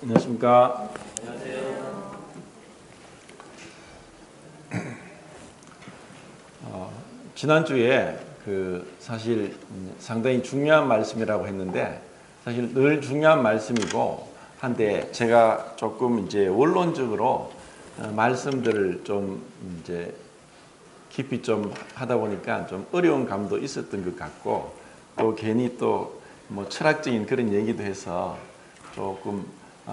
안녕하십니까. 지난주에 사실 상당히 중요한 말씀이라고 했는데 사실 늘 중요한 말씀이고 한데 제가 조금 이제 원론적으로 말씀들을 좀 이제 깊이 좀 하다 보니까 좀 어려운 감도 있었던 것 같고 또 괜히 또 뭐 철학적인 그런 얘기도 해서 조금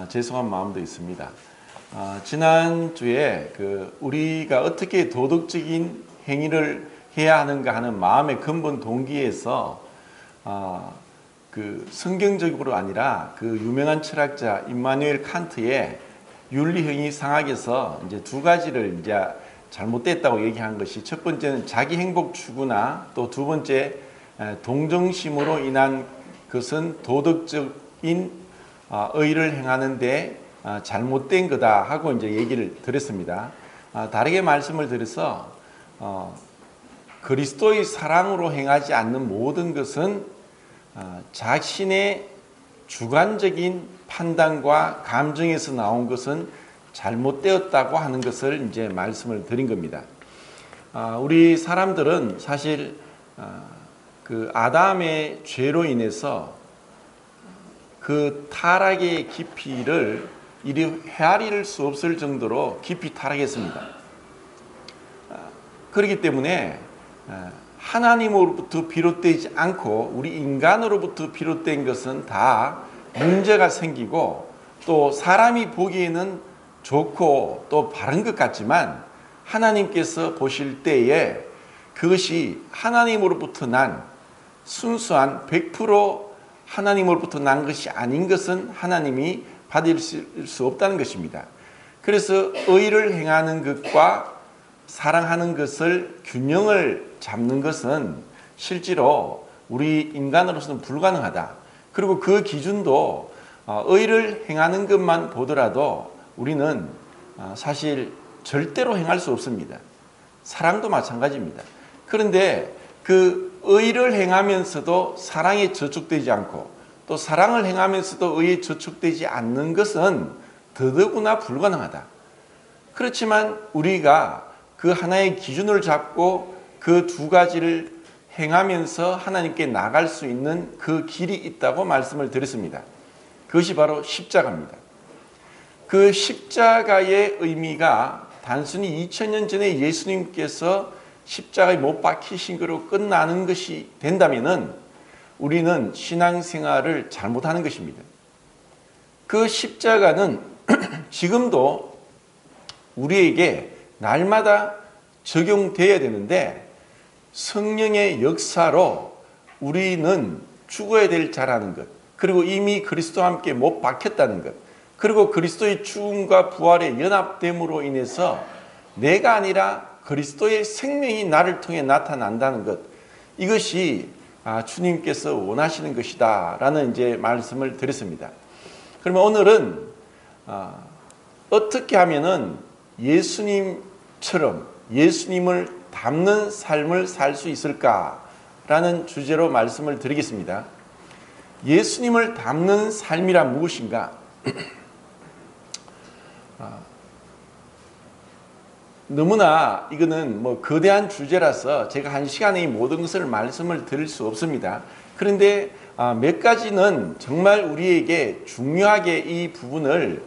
죄송한 마음도 있습니다. 지난주에 우리가 어떻게 도덕적인 행위를 해야 하는가 하는 마음의 근본 동기에서 성경적으로 아니라 유명한 철학자 임마누엘 칸트의 윤리행위 상학에서 이제 두 가지를 이제 잘못됐다고 얘기한 것이, 첫 번째는 자기 행복 추구나 또 두 번째 동정심으로 인한 것은 도덕적인 의를 행하는데 잘못된 거다 하고 이제 얘기를 드렸습니다. 다르게 말씀을 드려서 그리스도의 사랑으로 행하지 않는 모든 것은 자신의 주관적인 판단과 감정에서 나온 것은 잘못되었다고 하는 것을 이제 말씀을 드린 겁니다. 우리 사람들은 사실 아담의 죄로 인해서 그 타락의 깊이를 이리 헤아릴 수 없을 정도로 깊이 타락했습니다. 그렇기 때문에 하나님으로부터 비롯되지 않고 우리 인간으로부터 비롯된 것은 다 문제가 생기고 또 사람이 보기에는 좋고 또 바른 것 같지만 하나님께서 보실 때에 그것이 하나님으로부터 난 순수한 100% 하나님으로부터 난 것이 아닌 것은 하나님이 받을 수 없다는 것입니다. 그래서 의를 행하는 것과 사랑하는 것을 균형을 잡는 것은 실제로 우리 인간으로서는 불가능하다. 그리고 그 기준도 의를 행하는 것만 보더라도 우리는 사실 절대로 행할 수 없습니다. 사랑도 마찬가지입니다. 그런데 그 의를 행하면서도 사랑에 저촉되지 않고 또 사랑을 행하면서도 의에 저촉되지 않는 것은 더더구나 불가능하다. 그렇지만 우리가 그 하나의 기준을 잡고 그 두 가지를 행하면서 하나님께 나갈 수 있는 그 길이 있다고 말씀을 드렸습니다. 그것이 바로 십자가입니다. 그 십자가의 의미가 단순히 2000년 전에 예수님께서 십자가에 못 박히신 거로 끝나는 것이 된다면은 우리는 신앙생활을 잘못하는 것입니다. 그 십자가는 지금도 우리에게 날마다 적용되어야 되는데 성령의 역사로 우리는 죽어야 될 자라는 것, 그리고 이미 그리스도와 함께 못 박혔다는 것, 그리고 그리스도의 죽음과 부활의 연합됨으로 인해서 내가 아니라 그리스도의 생명이 나를 통해 나타난다는 것, 이것이 주님께서 원하시는 것이다 라는 이제 말씀을 드렸습니다. 그러면 오늘은 어떻게 하면은 예수님처럼 예수님을 닮는 삶을 살 수 있을까라는 주제로 말씀을 드리겠습니다. 예수님을 닮는 삶이란 무엇인가? 너무나 이거는 뭐 거대한 주제라서 제가 한 시간에 이 모든 것을 말씀을 드릴 수 없습니다. 그런데 몇 가지는 정말 우리에게 중요하게 이 부분을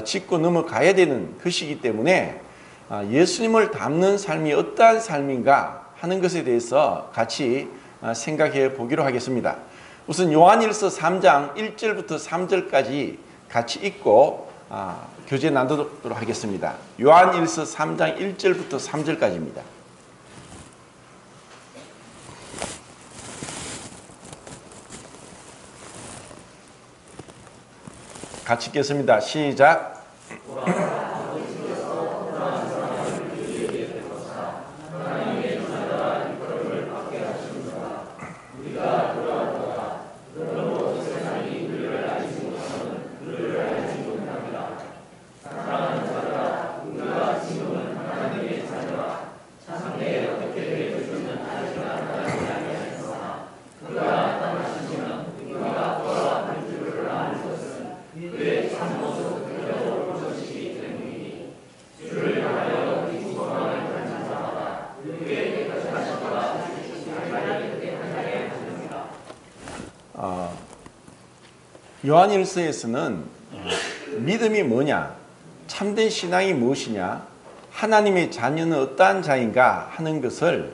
짚고 넘어가야 되는 것이기 때문에 예수님을 닮는 삶이 어떠한 삶인가 하는 것에 대해서 같이 생각해 보기로 하겠습니다. 우선 요한일서 3장 1절부터 3절까지 같이 읽고 교제 나누도록 하겠습니다. 요한일서 3장 1절부터 3절까지입니다. 같이 읽겠습니다. 시작. 그의 참 모습 요한일서에서는 믿음이 뭐냐, 참된 신앙이 무엇이냐, 하나님의 자녀는 어떠한 자인가 하는 것을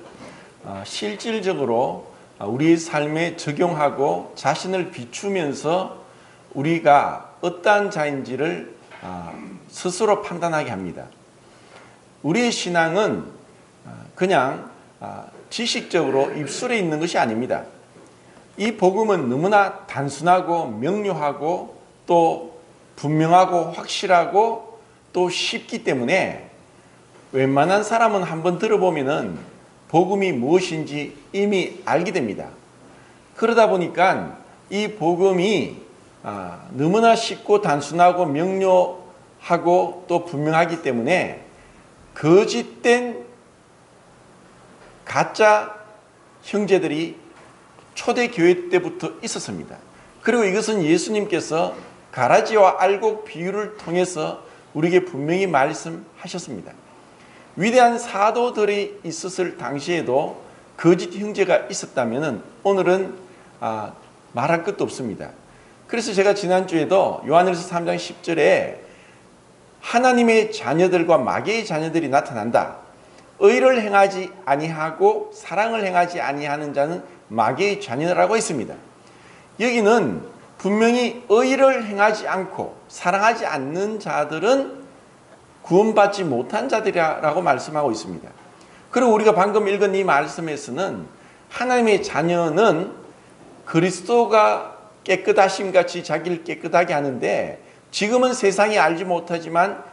실질적으로 우리의 삶에 적용하고 자신을 비추면서 우리가 어떠한 자인지를 스스로 판단하게 합니다. 우리의 신앙은 그냥 지식적으로 입술에 있는 것이 아닙니다. 이 복음은 너무나 단순하고 명료하고 또 분명하고 확실하고 또 쉽기 때문에 웬만한 사람은 한번 들어보면은 복음이 무엇인지 이미 알게 됩니다. 그러다 보니까 이 복음이 너무나 쉽고 단순하고 명료하고 또 분명하기 때문에 거짓된 가짜 형제들이 초대교회 때부터 있었습니다. 그리고 이것은 예수님께서 가라지와 알곡 비유를 통해서 우리에게 분명히 말씀하셨습니다. 위대한 사도들이 있었을 당시에도 거짓 형제가 있었다면 오늘은 말할 것도 없습니다. 그래서 제가 지난주에도 요한일서 3장 10절에 하나님의 자녀들과 마귀의 자녀들이 나타난다. 의를 행하지 아니하고 사랑을 행하지 아니하는 자는 마귀의 자녀라고 했습니다. 여기는 분명히 의를 행하지 않고 사랑하지 않는 자들은 구원받지 못한 자들이라고 말씀하고 있습니다. 그리고 우리가 방금 읽은 이 말씀에서는 하나님의 자녀는 그리스도가 깨끗하심 같이 자기를 깨끗하게 하는데 지금은 세상이 알지 못하지만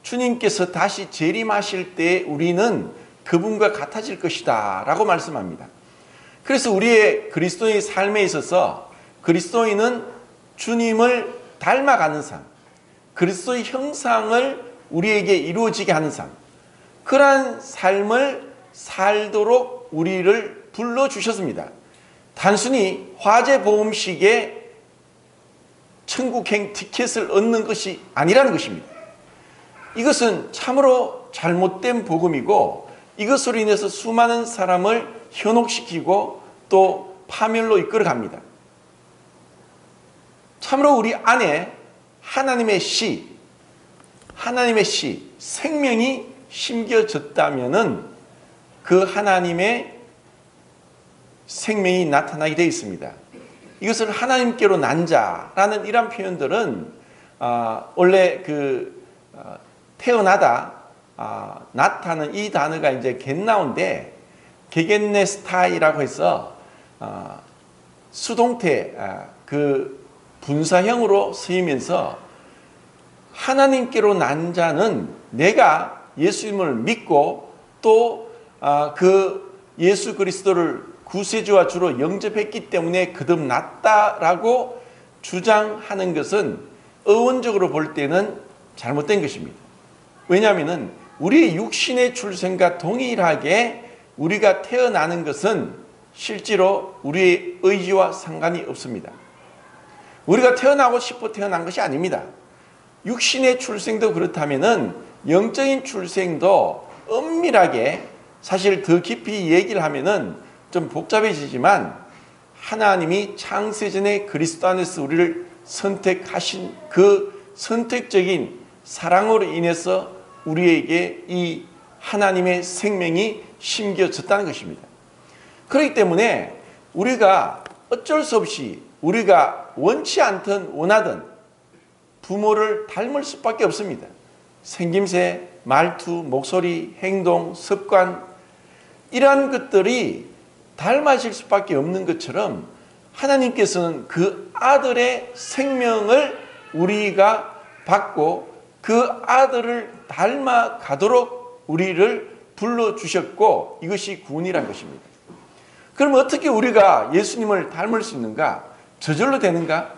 주님께서 다시 재림하실 때 우리는 그분과 같아질 것이다 라고 말씀합니다. 그래서 우리의 그리스도의 삶에 있어서 그리스도인은 주님을 닮아가는 삶, 그리스도의 형상을 우리에게 이루어지게 하는 삶, 그러한 삶을 살도록 우리를 불러주셨습니다. 단순히 화재보험식의 천국행 티켓을 얻는 것이 아니라는 것입니다. 이것은 참으로 잘못된 복음이고 이것으로 인해서 수많은 사람을 현혹시키고 또 파멸로 이끌어갑니다. 참으로 우리 안에 하나님의 씨, 생명이 심겨졌다면은 그 하나님의 생명이 나타나게 되어 있습니다. 이것을 하나님께로 난 자라는 이런 표현들은 원래 태어나다 나타는 이 단어가 이제 겟나온데 게겐네스타이라고 해서 수동태 분사형으로 쓰이면서 하나님께로 난 자는 내가 예수님을 믿고 또 그 예수 그리스도를 구세주와 주로 영접했기 때문에 거듭났다라고 주장하는 것은 어원적으로 볼 때는 잘못된 것입니다. 왜냐하면 우리의 육신의 출생과 동일하게 우리가 태어나는 것은 실제로 우리의 의지와 상관이 없습니다. 우리가 태어나고 싶어 태어난 것이 아닙니다. 육신의 출생도 그렇다면은 영적인 출생도 엄밀하게 사실 더 깊이 얘기를 하면은 좀 복잡해지지만 하나님이 창세전에 그리스도 안에서 우리를 선택하신 그 선택적인 사랑으로 인해서 우리에게 이 하나님의 생명이 심겨졌다는 것입니다. 그렇기 때문에 우리가 어쩔 수 없이 우리가 원치 않든 원하든 부모를 닮을 수밖에 없습니다. 생김새, 말투, 목소리, 행동, 습관 이러한 것들이 닮아질 수밖에 없는 것처럼 하나님께서는 그 아들의 생명을 우리가 받고 그 아들을 닮아가도록 우리를 불러주셨고 이것이 구원이란 것입니다. 그럼 어떻게 우리가 예수님을 닮을 수 있는가? 저절로 되는가?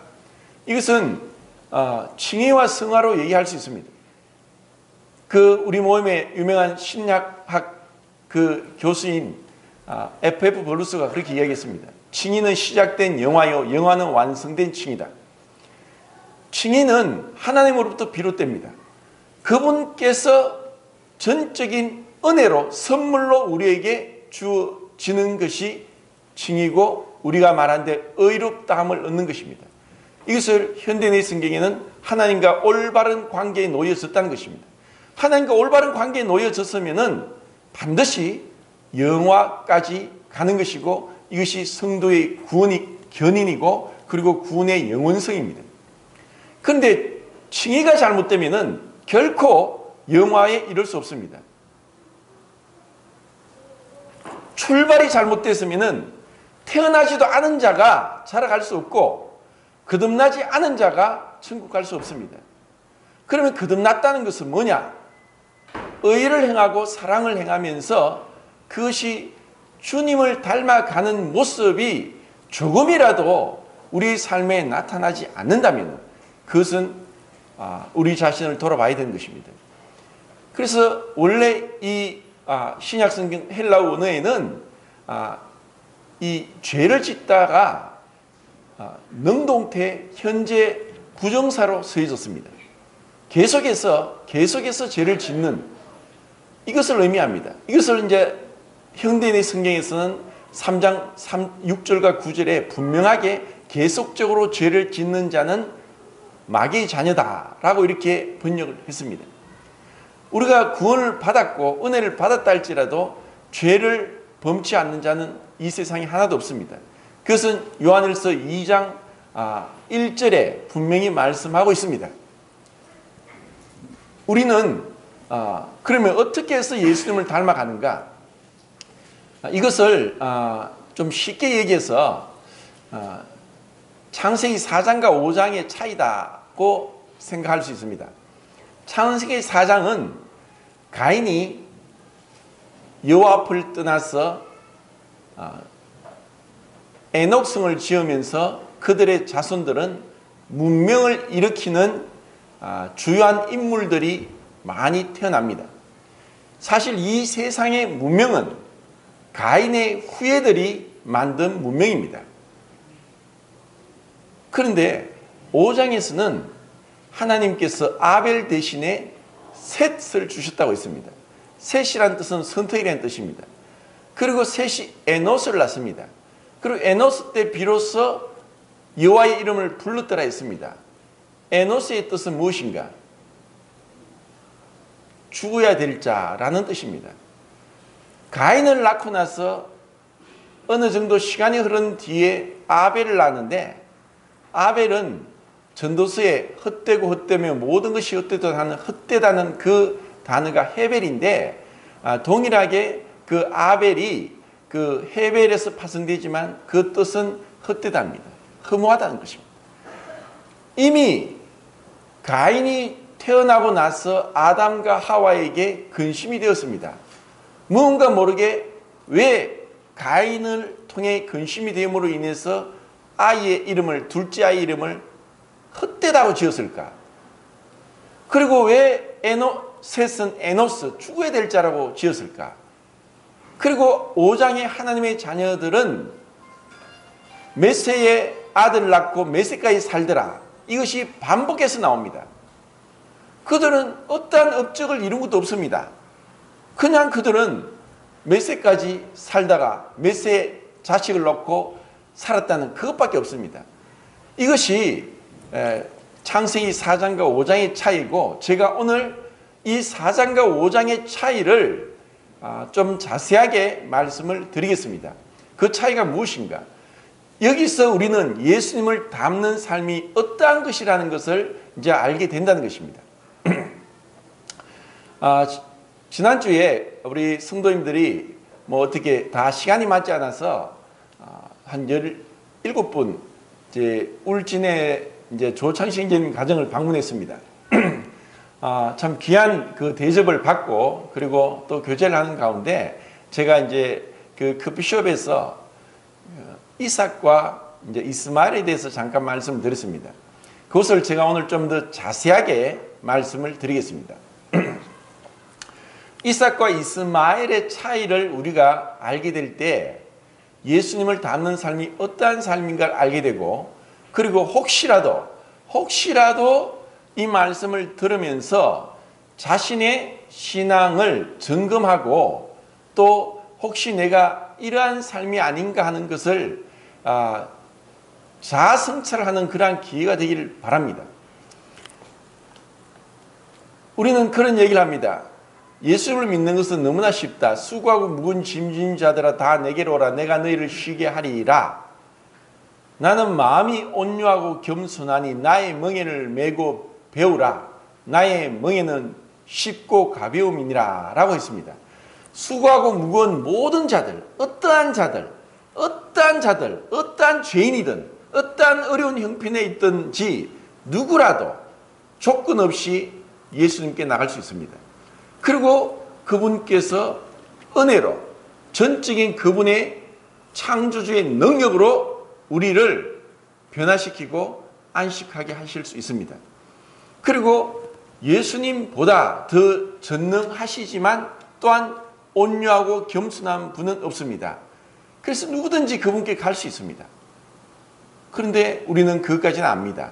이것은 칭의와 성화로 얘기할 수 있습니다. 우리 모임의 유명한 신약학 교수인 F.F. 벌루스가 그렇게 이야기했습니다. 칭의는 시작된 영화요, 영화는 완성된 칭의다. 칭의는 하나님으로부터 비롯됩니다. 그분께서 전적인 은혜로 선물로 우리에게 주어지는 것이 칭의고 우리가 말한 데 의롭다함을 얻는 것입니다. 이것을 현대인의 성경에는 하나님과 올바른 관계에 놓여졌다는 것입니다. 하나님과 올바른 관계에 놓여졌으면은 반드시 영화까지 가는 것이고 이것이 성도의 견인이고 그리고 구원의 영원성입니다. 그런데 칭의가 잘못되면은 결코 영화에 이를 수 없습니다. 출발이 잘못됐으면은 태어나지도 않은 자가 자라갈 수 없고 거듭나지 않은 자가 천국 갈 수 없습니다. 그러면 거듭났다는 것은 뭐냐? 의를 행하고 사랑을 행하면서 그것이 주님을 닮아가는 모습이 조금이라도 우리 삶에 나타나지 않는다면 그것은 우리 자신을 돌아봐야 되는 것입니다. 그래서 원래 이 신약성경 헬라어 언어에는 이 죄를 짓다가 능동태 현재 부정사로 쓰여졌습니다. 계속해서 죄를 짓는 이것을 의미합니다. 이것을 이제 현대인의 성경에서는 3장 6절과 9절에 분명하게 계속적으로 죄를 짓는 자는 마귀의 자녀다라고 이렇게 번역을 했습니다. 우리가 구원을 받았고 은혜를 받았다 할지라도 죄를 범치 않는 자는 이 세상에 하나도 없습니다. 그것은 요한일서 2장 1절에 분명히 말씀하고 있습니다. 우리는 그러면 어떻게 해서 예수님을 닮아가는가? 이것을 좀 쉽게 얘기해서 창세기 4장과 5장의 차이다고 생각할 수 있습니다. 창세기 4장은 가인이 여호와 앞을 떠나서 에녹성을 지으면서 그들의 자손들은 문명을 일으키는 주요한 인물들이 많이 태어납니다. 사실 이 세상의 문명은 가인의 후예들이 만든 문명입니다. 그런데 5장에서는 하나님께서 아벨 대신에 셋을 주셨다고 했습니다. 셋이란 뜻은 선택이라는 뜻입니다. 그리고 셋이 에노스를 낳습니다. 그리고 에노스 때 비로소 여호와의 이름을 불렀더라 했습니다. 에노스의 뜻은 무엇인가? 죽어야 될 자라는 뜻입니다. 가인을 낳고 나서 어느 정도 시간이 흐른 뒤에 아벨을 낳았는데 아벨은 전도서에 헛되고 헛되며 모든 것이 헛되다는 그 단어가 헤벨인데 동일하게 그 아벨이 그 헤벨에서 파생되지만 그 뜻은 헛되답니다. 허무하다는 것입니다. 이미 가인이 태어나고 나서 아담과 하와에게 근심이 되었습니다. 무언가 모르게 왜 가인을 통해 근심이 되므로 인해서 둘째 아이의 이름을 헛되다고 지었을까? 그리고 왜 셋은 에노스, 죽어야 될 자라고 지었을까? 그리고 5장의 하나님의 자녀들은 메세의 아들을 낳고 메세까지 살더라. 이것이 반복해서 나옵니다. 그들은 어떠한 업적을 이룬 것도 없습니다. 그냥 그들은 메세까지 살다가 메세 자식을 낳고 살았다는 그것밖에 없습니다. 이것이 창세기 4장과 5장의 차이고 제가 오늘 이 4장과 5장의 차이를 좀 자세하게 말씀을 드리겠습니다. 그 차이가 무엇인가? 여기서 우리는 예수님을 닮는 삶이 어떠한 것이라는 것을 이제 알게 된다는 것입니다. 지난주에 우리 성도님들이 뭐 어떻게 다 시간이 맞지 않아서 한 17분 이제 울진의 이제 조창식 형제님 가정을 방문했습니다. 참 귀한 그 대접을 받고 그리고 또 교제를 하는 가운데 제가 이제 그 커피숍에서 이삭과 이제 이스마엘에 대해서 잠깐 말씀을 드렸습니다. 그것을 제가 오늘 좀 더 자세하게 말씀을 드리겠습니다. 이삭과 이스마엘의 차이를 우리가 알게 될 때 예수님을 닮는 삶이 어떠한 삶인가를 알게 되고 그리고 혹시라도 이 말씀을 들으면서 자신의 신앙을 점검하고 또 혹시 내가 이러한 삶이 아닌가 하는 것을 자아성찰하는 그러한 기회가 되기를 바랍니다. 우리는 그런 얘기를 합니다. 예수를 믿는 것은 너무나 쉽다. 수고하고 무거운 짐진 자들아 다 내게로 오라. 내가 너희를 쉬게 하리라. 나는 마음이 온유하고 겸손하니 나의 멍에를 메고 배우라. 나의 멍에는 쉽고 가벼움이니라 라고 했습니다. 수고하고 무거운 모든 자들, 어떠한 죄인이든 어떠한 어려운 형편에 있든지 누구라도 조건 없이 예수님께 나갈 수 있습니다. 그리고 그분께서 은혜로 전적인 그분의 창조주의 능력으로 우리를 변화시키고 안식하게 하실 수 있습니다. 그리고 예수님보다 더 전능하시지만 또한 온유하고 겸손한 분은 없습니다. 그래서 누구든지 그분께 갈 수 있습니다. 그런데 우리는 그것까지는 압니다.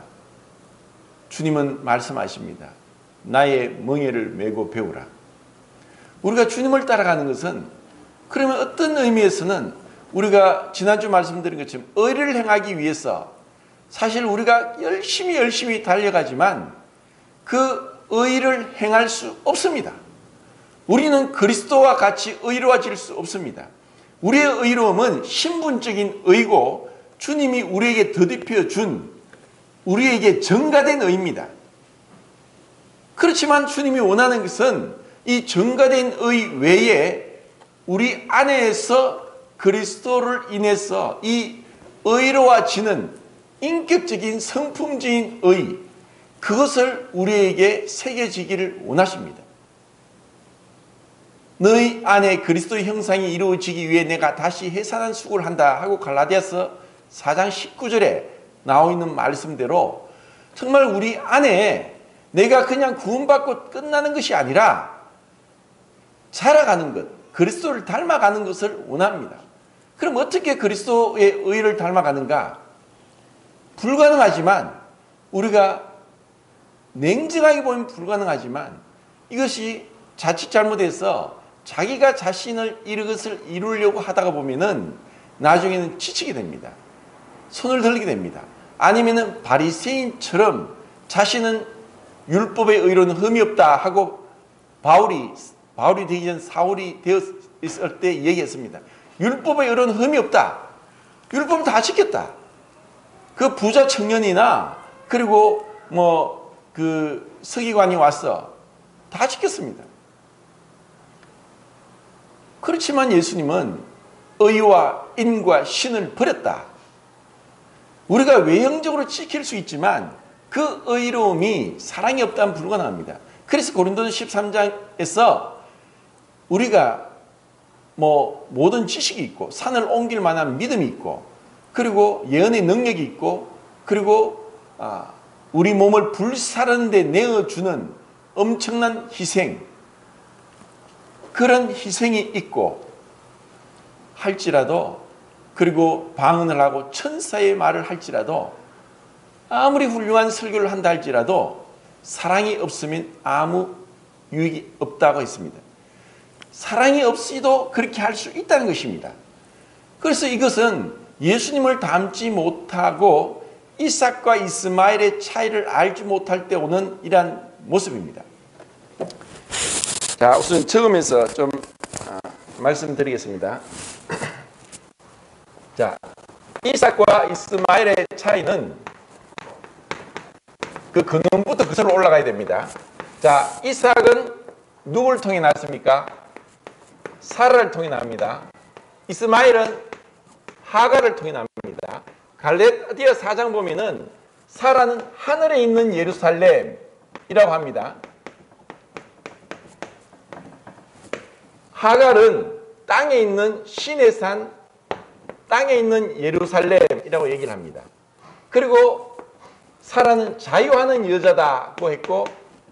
주님은 말씀하십니다. 나의 멍에를 메고 배우라. 우리가 주님을 따라가는 것은 그러면 어떤 의미에서는 우리가 지난주 말씀드린 것처럼 의를 행하기 위해서 사실 우리가 열심히 달려가지만 그 의를 행할 수 없습니다. 우리는 그리스도와 같이 의로워질 수 없습니다. 우리의 의로움은 신분적인 의고 주님이 우리에게 더듬혀 준 우리에게 전가된 의입니다. 그렇지만 주님이 원하는 것은 이 전가된 의 외에 우리 안에서 그리스도를 인해서 이 의로워지는 인격적인 성품적인 의, 그것을 우리에게 새겨지기를 원하십니다. 너희 안에 그리스도의 형상이 이루어지기 위해 내가 다시 해산한 수고를 한다 하고 갈라디아서 4장 19절에 나와 있는 말씀대로 정말 우리 안에 내가 그냥 구원받고 끝나는 것이 아니라 자라가는 것, 그리스도를 닮아가는 것을 원합니다. 그럼 어떻게 그리스도의 의를 닮아가는가? 불가능하지만 우리가 냉정하게 보면 불가능하지만 이것이 자칫 잘못해서 자기가 자신을 이것을 이루려고 하다가 보면은 나중에는 지치게 됩니다. 손을 들게 됩니다. 아니면은 바리새인처럼 자신은 율법의 의로는 흠이 없다 하고 바울이 되기 전 사울이 되었을 때 얘기했습니다. 율법의 의로는 흠이 없다. 율법은 다 지켰다. 그 부자 청년이나 그리고 그 서기관이 와서 다 지켰습니다. 그렇지만 예수님은 의와 인과 신을 버렸다. 우리가 외형적으로 지킬 수 있지만 그 의로움이 사랑이 없다면 불가능합니다. 그래서 고린도서 13장에서 우리가 모든 지식이 있고 산을 옮길 만한 믿음이 있고 그리고 예언의 능력이 있고 그리고 우리 몸을 불사르는 데 내어주는 엄청난 희생, 그런 희생이 있고 할지라도 그리고 방언을 하고 천사의 말을 할지라도 아무리 훌륭한 설교를 한다 할지라도 사랑이 없으면 아무 유익이 없다고 했습니다. 사랑이 없이도 그렇게 할 수 있다는 것입니다. 그래서 이것은 예수님을 닮지 못하고 이삭과 이스마엘의 차이를 알지 못할 때 오는 이러한 모습입니다. 자, 우선 적으면서 좀 말씀드리겠습니다. 자, 이삭과 이스마엘의 차이는 그 근원부터 그슬로 올라가야 됩니다. 자, 이삭은 누구를 통해 낳았습니까? 사라를 통해 납니다. 이스마엘은 하갈을 통해 납니다. 갈라디아 4장 보면은 사라는 하늘에 있는 예루살렘이라고 합니다. 하갈은 땅에 있는 신의 산, 땅에 있는 예루살렘이라고 얘기를 합니다. 그리고 사라는 자유하는 여자다고 했고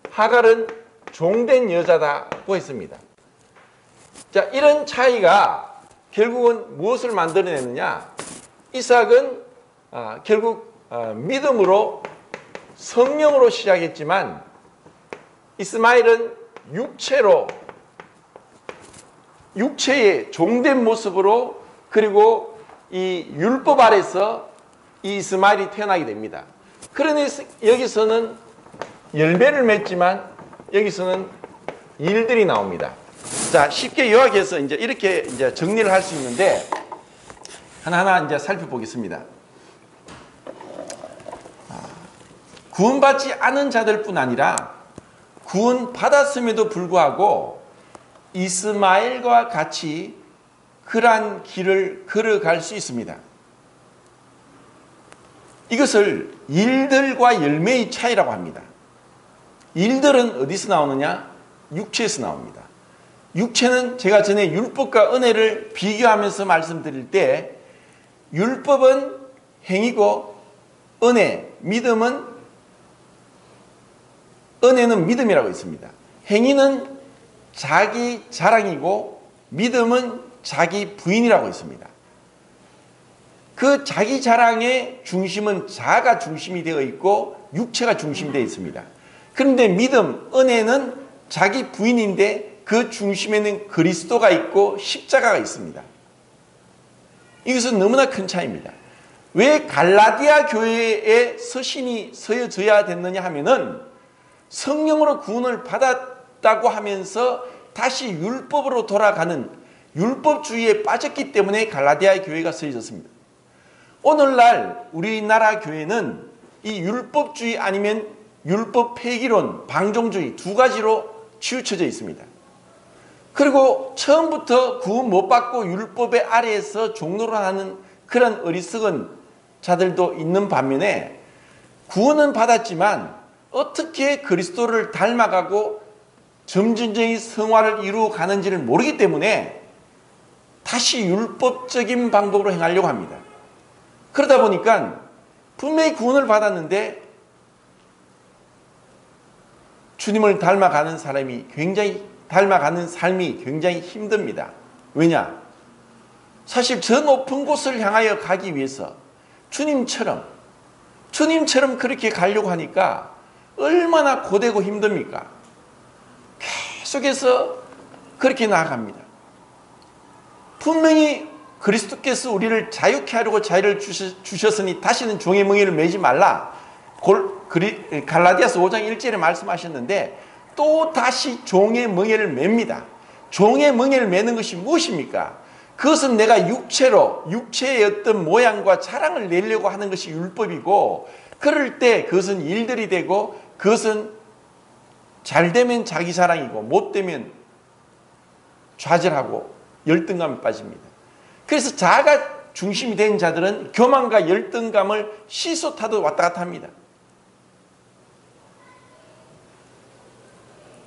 하갈은 종된 여자다고 했습니다. 자, 이런 차이가 결국은 무엇을 만들어내느냐? 이삭은 결국 믿음으로 성령으로 시작했지만 이스마엘은 육체의 종된 모습으로 그리고 이 율법 아래서 이 이스마엘이 태어나게 됩니다. 그러니 여기서는 열매를 맺지만 여기서는 일들이 나옵니다. 자, 쉽게 요약해서 이제 이렇게 이제 정리를 할 수 있는데 하나하나 이제 살펴보겠습니다. 구원받지 않은 자들뿐 아니라 구원받았음에도 불구하고 이스마엘과 같이 그러한 길을 걸어갈 수 있습니다. 이것을 일들과 열매의 차이라고 합니다. 일들은 어디서 나오느냐? 육체에서 나옵니다. 육체는 제가 전에 율법과 은혜를 비교하면서 말씀드릴 때 율법은 행위고 은혜는 믿음이라고 있습니다. 행위는 자기 자랑이고 믿음은 자기 부인이라고 있습니다. 그 자기 자랑의 중심은 자아가 중심이 되어 있고 육체가 중심이 되어 있습니다. 그런데 믿음, 은혜는 자기 부인인데 그 중심에는 그리스도가 있고 십자가가 있습니다. 이것은 너무나 큰 차이입니다. 왜 갈라디아 교회에 서신이 서여져야 됐느냐 하면은 성령으로 구원을 받았다고 하면서 다시 율법으로 돌아가는 율법주의에 빠졌기 때문에 갈라디아 교회가 서여졌습니다. 오늘날 우리나라 교회는 이 율법주의 아니면 율법 폐기론, 방종주의 두 가지로 치우쳐져 있습니다. 그리고 처음부터 구원 못 받고 율법의 아래에서 종로를 하는 그런 어리석은 자들도 있는 반면에 구원은 받았지만 어떻게 그리스도를 닮아가고 점진적인 성화를 이루어 가는지를 모르기 때문에 다시 율법적인 방법으로 행하려고 합니다. 그러다 보니까 분명히 구원을 받았는데 주님을 닮아가는 삶이 굉장히 힘듭니다. 왜냐? 사실 저 높은 곳을 향하여 가기 위해서 주님처럼 그렇게 가려고 하니까 얼마나 고되고 힘듭니까? 계속해서 그렇게 나아갑니다. 분명히 그리스도께서 우리를 자유케 하려고 자유를 주셨으니 다시는 종의 멍에를 매지 말라. 갈라디아서 5장 1절에 말씀하셨는데 또 다시 종의 멍에를 맵니다. 종의 멍에를 매는 것이 무엇입니까? 그것은 내가 육체의 어떤 모양과 자랑을 내려고 하는 것이 율법이고, 그럴 때 그것은 일들이 되고, 그것은 잘 되면 자기 자랑이고 못 되면 좌절하고 열등감에 빠집니다. 그래서 자아가 중심이 된 자들은 교만과 열등감을 시소타도 왔다 갔다 합니다.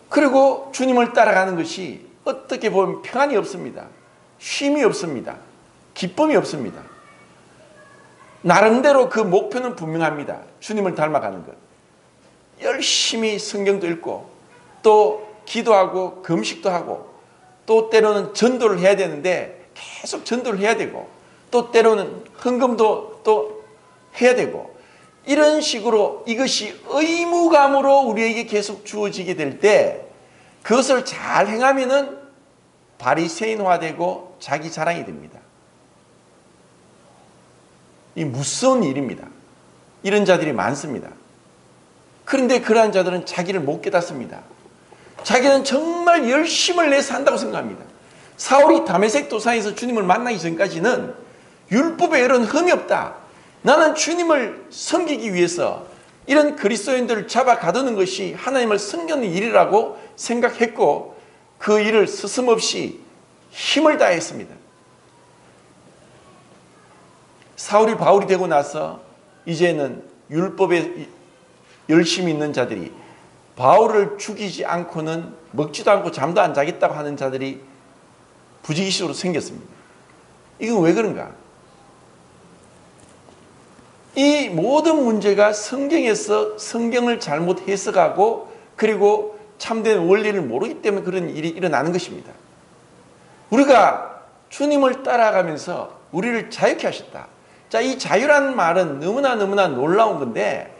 그리고 주님을 따라가는 것이 어떻게 보면 평안이 없습니다. 쉼이 없습니다. 기쁨이 없습니다. 나름대로 그 목표는 분명합니다. 주님을 닮아가는 것. 열심히 성경도 읽고 또 기도하고 금식도 하고 또 때로는 전도를 해야 되는데 계속 전도를 해야 되고 또 때로는 헌금도 또 해야 되고, 이런 식으로 이것이 의무감으로 우리에게 계속 주어지게 될 때 그것을 잘 행하면은 바리새인화되고 자기 자랑이 됩니다. 이 무서운 일입니다. 이런 자들이 많습니다. 그런데 그러한 자들은 자기를 못 깨닫습니다. 자기는 정말 열심을 내서 한다고 생각합니다. 사울이 다메섹 도상에서 주님을 만나기 전까지는 율법에 이런 흠이 없다. 나는 주님을 섬기기 위해서 이런 그리스도인들을 잡아 가두는 것이 하나님을 섬기는 일이라고 생각했고 그 일을 스스럼없이 힘을 다했습니다. 사울이 바울이 되고 나서 이제는 율법에 열심히 있는 자들이 바울을 죽이지 않고는 먹지도 않고 잠도 안 자겠다고 하는 자들이 부지기수로 생겼습니다. 이건 왜 그런가? 이 모든 문제가 성경에서 성경을 잘못 해석하고 그리고 참된 원리를 모르기 때문에 그런 일이 일어나는 것입니다. 우리가 주님을 따라가면서 우리를 자유케 하셨다. 자, 이 자유라는 말은 너무나 놀라운 건데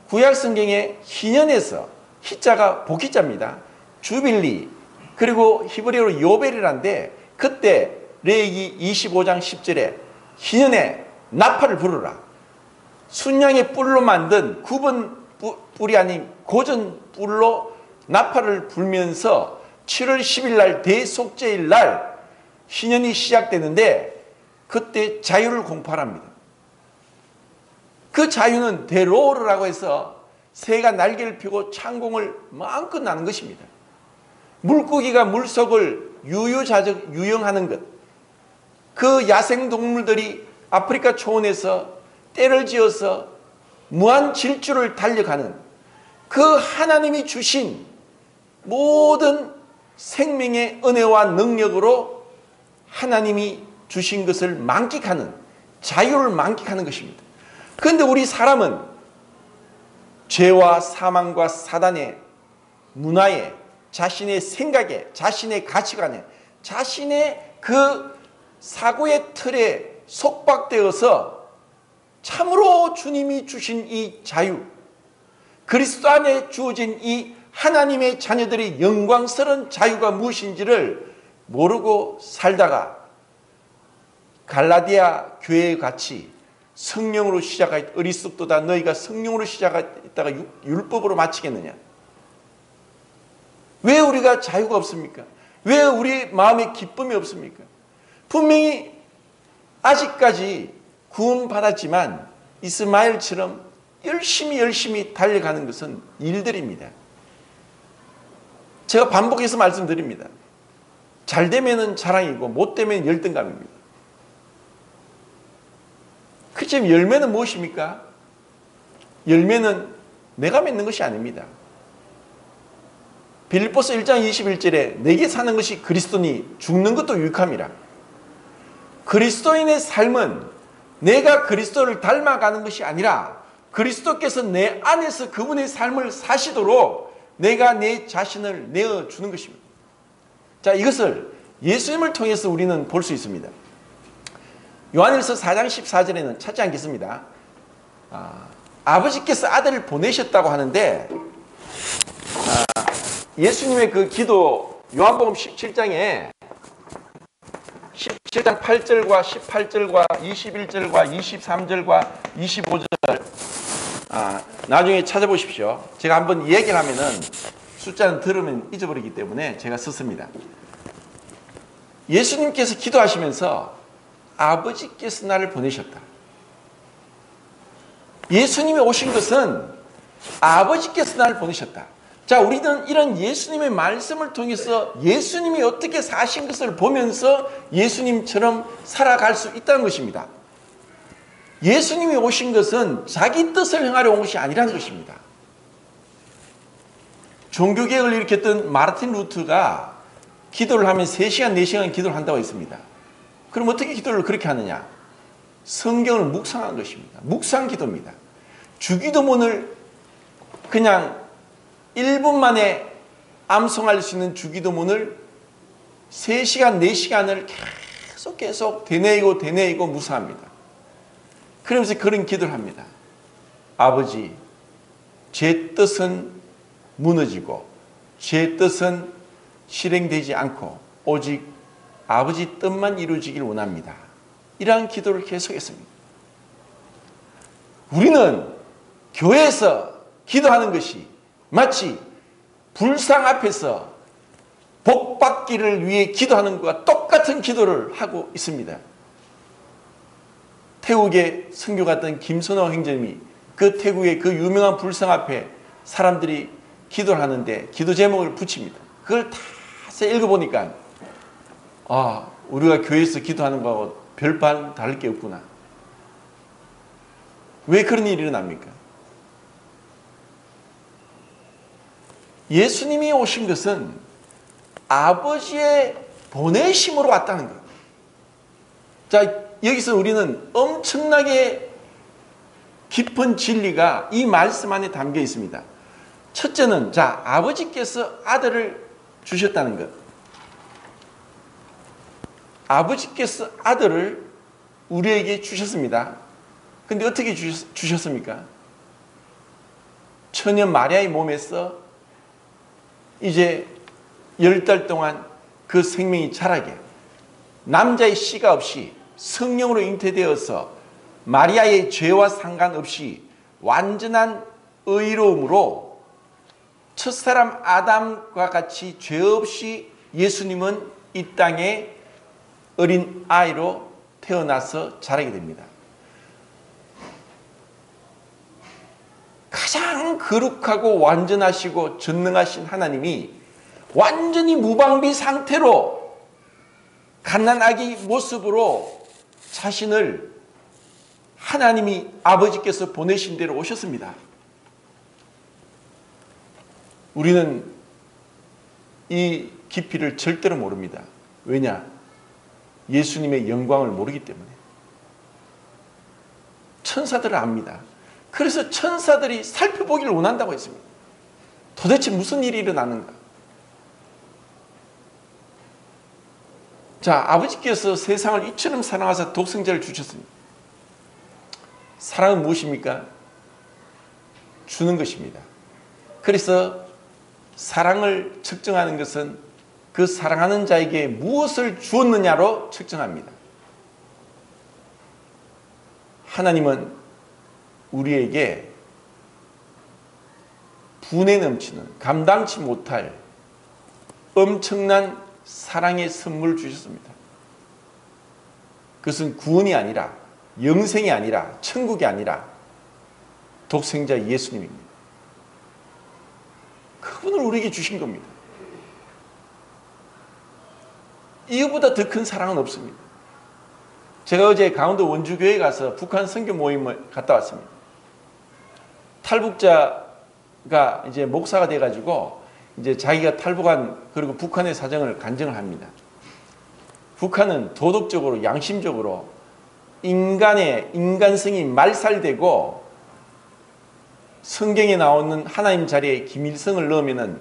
구약 성경의 희년에서 희자가 복희자입니다. 주빌리 그리고 히브리어로 요벨이란데 그때 레위기 25장 10절에 희년에 나팔을 부르라. 순양의 뿔로 만든 굽은 뿔이 아닌 고전 뿔로 나팔을 불면서 7월 10일 날 대속죄일 날 신년이 시작되는데 그때 자유를 공포합니다. 그 자유는 대로르라고 해서 새가 날개를 펴고 창공을 마음껏 나는 것입니다. 물고기가 물속을 유유자적 유영하는 것, 그 야생동물들이 아프리카 초원에서 떼를 지어서 무한 질주를 달려가는 그 하나님이 주신 모든 생명의 은혜와 능력으로 하나님이 주신 것을 만끽하는, 자유를 만끽하는 것입니다. 그런데 우리 사람은 죄와 사망과 사단의 문화에, 자신의 생각에, 자신의 가치관에, 자신의 그 사고의 틀에 속박되어서 참으로 주님이 주신 이 자유, 그리스도 안에 주어진 이 하나님의 자녀들의 영광스러운 자유가 무엇인지를 모르고 살다가 갈라디아 교회에 같이 성령으로 시작하였다. 어리석도다 너희가 성령으로 시작했다가 율법으로 마치겠느냐. 왜 우리가 자유가 없습니까? 왜 우리 마음에 기쁨이 없습니까? 분명히 아직까지 구원받았지만 이스마엘처럼 열심히 달려가는 것은 일들입니다. 제가 반복해서 말씀드립니다. 잘 되면은 자랑이고 못 되면 열등감입니다. 그렇지만 열매는 무엇입니까? 열매는 내가 맺는 것이 아닙니다. 빌립보서 1장 21절에 내게 사는 것이 그리스도니 죽는 것도 유익함이라. 그리스도인의 삶은 내가 그리스도를 닮아가는 것이 아니라 그리스도께서 내 안에서 그분의 삶을 사시도록 내가 내 자신을 내어주는 것입니다. 자, 이것을 예수님을 통해서 우리는 볼 수 있습니다. 요한일서 4장 14절에는 찾지 않겠습니다. 아버지께서 아들을 보내셨다고 하는데 예수님의 그 기도 요한복음 17장에 17장 8절과 18절과 21절과 23절과 25절 나중에 찾아보십시오. 제가 한번 얘기를 하면은 숫자는 들으면 잊어버리기 때문에 제가 썼습니다. 예수님께서 기도하시면서 아버지께서 나를 보내셨다. 예수님이 오신 것은 아버지께서 나를 보내셨다. 자, 우리는 이런 예수님의 말씀을 통해서 예수님이 어떻게 사신 것을 보면서 예수님처럼 살아갈 수 있다는 것입니다. 예수님이 오신 것은 자기 뜻을 행하려 온 것이 아니라는 것입니다. 종교개혁을 일으켰던 마르틴 루트가 기도를 하면 3시간, 4시간 기도를 한다고 했습니다. 그럼 어떻게 기도를 그렇게 하느냐? 성경을 묵상한 것입니다. 묵상 기도입니다. 주기도문을 그냥 1분 만에 암송할 수 있는 주기도문을 3시간, 4시간을 계속 되뇌이고 묵상합니다. 그러면서 그런 기도를 합니다. 아버지, 제 뜻은 무너지고 제 뜻은 실행되지 않고 오직 아버지 뜻만 이루어지길 원합니다. 이러한 기도를 계속했습니다. 우리는 교회에서 기도하는 것이 마치 불상 앞에서 복 받기를 위해 기도하는 것과 똑같은 기도를 하고 있습니다. 태국에 선교 갔던 김선호 형제님이 그 태국의 그 유명한 불상 앞에 사람들이 기도를 하는데 기도 제목을 붙입니다. 그걸 다 읽어보니까 우리가 교회에서 기도하는 거하고 별반 다를 게 없구나. 왜 그런 일이 일어납니까? 예수님이 오신 것은 아버지의 보내심으로 왔다는 거예요. 자, 여기서 우리는 엄청나게 깊은 진리가 이 말씀 안에 담겨 있습니다. 첫째는 아버지께서 아들을 주셨다는 것. 아버지께서 아들을 우리에게 주셨습니다. 근데 어떻게 주셨습니까? 처녀 마리아의 몸에서 이제 10달 동안 그 생명이 자라게 남자의 씨가 없이 성령으로 잉태되어서 마리아의 죄와 상관없이 완전한 의로움으로 첫사람 아담과 같이 죄 없이 예수님은 이 땅에 어린 아이로 태어나서 자라게 됩니다. 가장 거룩하고 완전하시고 전능하신 하나님이 완전히 무방비 상태로 갓난아기 모습으로 자신을 하나님이 아버지께서 보내신 대로 오셨습니다. 우리는 이 깊이를 절대로 모릅니다. 왜냐? 예수님의 영광을 모르기 때문에. 천사들은 압니다. 그래서 천사들이 살펴보기를 원한다고 했습니다. 도대체 무슨 일이 일어나는가? 자, 아버지께서 세상을 이처럼 사랑하사 독생자를 주셨습니다. 사랑은 무엇입니까? 주는 것입니다. 그래서 사랑을 측정하는 것은 그 사랑하는 자에게 무엇을 주었느냐로 측정합니다. 하나님은 우리에게 분에 넘치는 감당치 못할 엄청난 사랑의 선물을 주셨습니다. 그것은 구원이 아니라 영생이 아니라 천국이 아니라 독생자 예수님입니다. 그분을 우리에게 주신 겁니다. 이거보다 더 큰 사랑은 없습니다. 제가 어제 강원도 원주교회에 가서 북한 선교 모임을 갔다 왔습니다. 탈북자가 이제 목사가 돼가지고 이제 자기가 탈북한 그리고 북한의 사정을 간증을 합니다. 북한은 도덕적으로 양심적으로 인간의 인간성이 말살되고 성경에 나오는 하나님 자리에 김일성을 넣으면은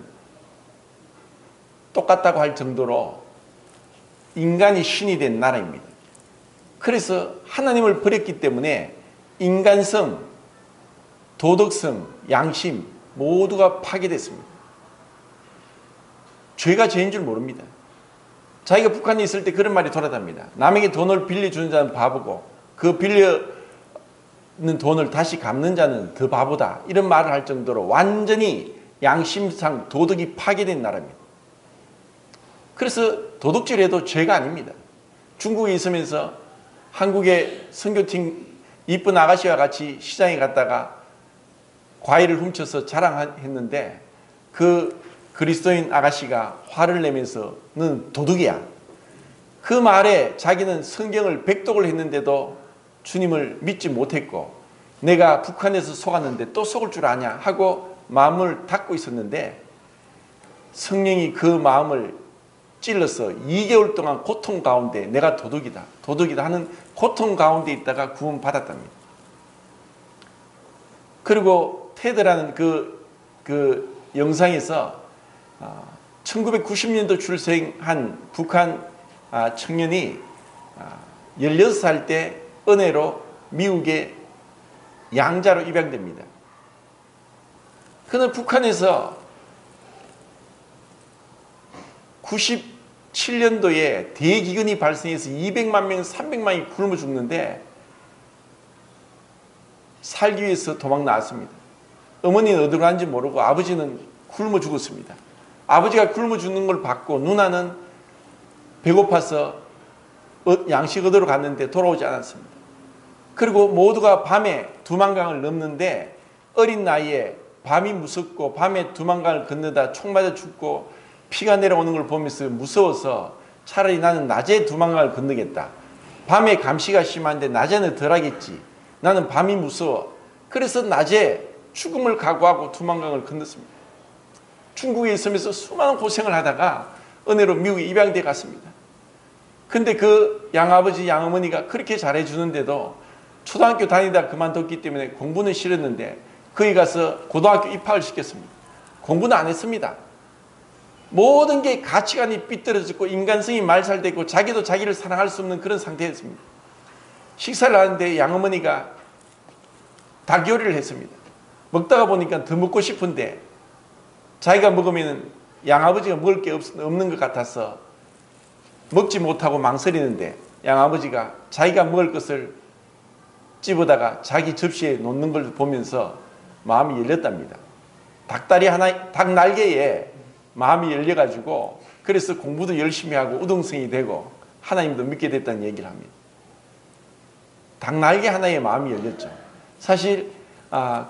똑같다고 할 정도로 인간이 신이 된 나라입니다. 그래서 하나님을 버렸기 때문에 인간성, 도덕성, 양심 모두가 파괴됐습니다. 죄가 죄인 줄 모릅니다. 자기가 북한에 있을 때 그런 말이 돌아답니다. 남에게 돈을 빌려주는 자는 바보고 그 빌려는 돈을 다시 갚는 자는 더 바보다. 이런 말을 할 정도로 완전히 양심상 도덕이 파괴된 나라입니다. 그래서 도둑질해도 죄가 아닙니다. 중국에 있으면서 한국의 선교팀 이쁜 아가씨와 같이 시장에 갔다가 과일을 훔쳐서 자랑했는데 그 그리스도인 아가씨가 화를 내면서 넌 도둑이야. 그 말에 자기는 성경을 백독을 했는데도 주님을 믿지 못했고 내가 북한에서 속았는데 또 속을 줄 아냐 하고 마음을 닫고 있었는데 성령이 그 마음을 찔러서 2개월 동안 고통 가운데 내가 도둑이다 하는 고통 가운데 있다가 구원받았답니다. 그리고 테드라는 그 영상에서 1990년도 출생한 북한 청년이 16살 때 은혜로 미국의 양자로 입양됩니다. 그는 북한에서 97년도에 대기근이 발생해서 200만 명, 300만이 굶어 죽는데 살기 위해서 도망 나왔습니다. 어머니는 어디로 간지 모르고 아버지는 굶어 죽었습니다. 아버지가 굶어 죽는 걸 봤고 누나는 배고파서 양식 얻으러 갔는데 돌아오지 않았습니다. 그리고 모두가 밤에 두만강을 넘는데 어린 나이에 밤이 무섭고 밤에 두만강을 건너다 총 맞아 죽고 피가 내려오는 걸 보면서 무서워서 차라리 나는 낮에 두만강을 건너겠다. 밤에 감시가 심한데 낮에는 덜하겠지. 나는 밤이 무서워. 그래서 낮에 죽음을 각오하고 두만강을 건넜습니다. 중국에 있으면서 수많은 고생을 하다가 은혜로 미국에 입양돼 갔습니다. 근데 그 양아버지 양어머니가 그렇게 잘해주는데도 초등학교 다니다 그만뒀기 때문에 공부는 싫었는데 거기 가서 고등학교 입학을 시켰습니다. 공부는 안 했습니다. 모든 게 가치관이 삐뚤어졌고 인간성이 말살되고 자기도 자기를 사랑할 수 없는 그런 상태였습니다. 식사를 하는데 양어머니가 닭 요리를 했습니다. 먹다가 보니까 더 먹고 싶은데 자기가 먹으면 양아버지가 먹을 게 없는 것 같아서 먹지 못하고 망설이는데 양아버지가 자기가 먹을 것을 집어다가 자기 접시에 놓는 걸 보면서 마음이 열렸답니다. 닭다리 하나, 닭 날개에 마음이 열려가지고 그래서 공부도 열심히 하고 우등생이 되고 하나님도 믿게 됐다는 얘기를 합니다. 닭 날개 하나에 마음이 열렸죠. 사실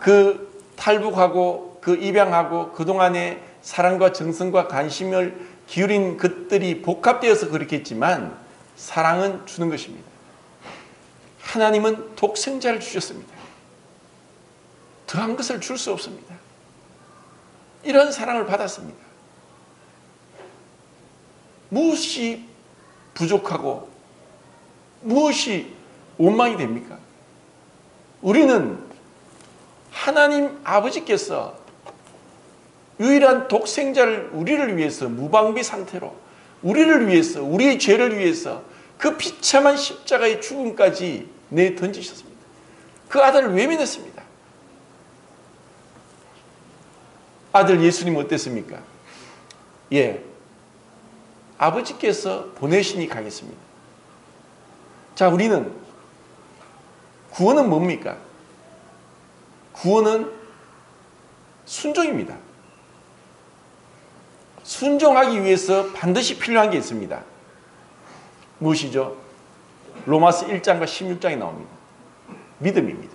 그 탈북하고 그 입양하고 그동안의 사랑과 정성과 관심을 기울인 것들이 복합되어서 그렇겠지만 사랑은 주는 것입니다. 하나님은 독생자를 주셨습니다. 더한 것을 줄 수 없습니다. 이런 사랑을 받았습니다. 무엇이 부족하고 무엇이 원망이 됩니까? 우리는 하나님 아버지께서 유일한 독생자를 우리를 위해서 무방비 상태로 우리를 위해서 우리의 죄를 위해서 그 비참한 십자가의 죽음까지 내던지셨습니다. 그 아들을 외면했습니다. 아들 예수님 어땠습니까? 예, 아버지께서 보내시니 가겠습니다. 자, 우리는 구원은 뭡니까? 구원은 순종입니다. 순종하기 위해서 반드시 필요한 게 있습니다. 무엇이죠? 로마서 1장과 16장에 나옵니다. 믿음입니다.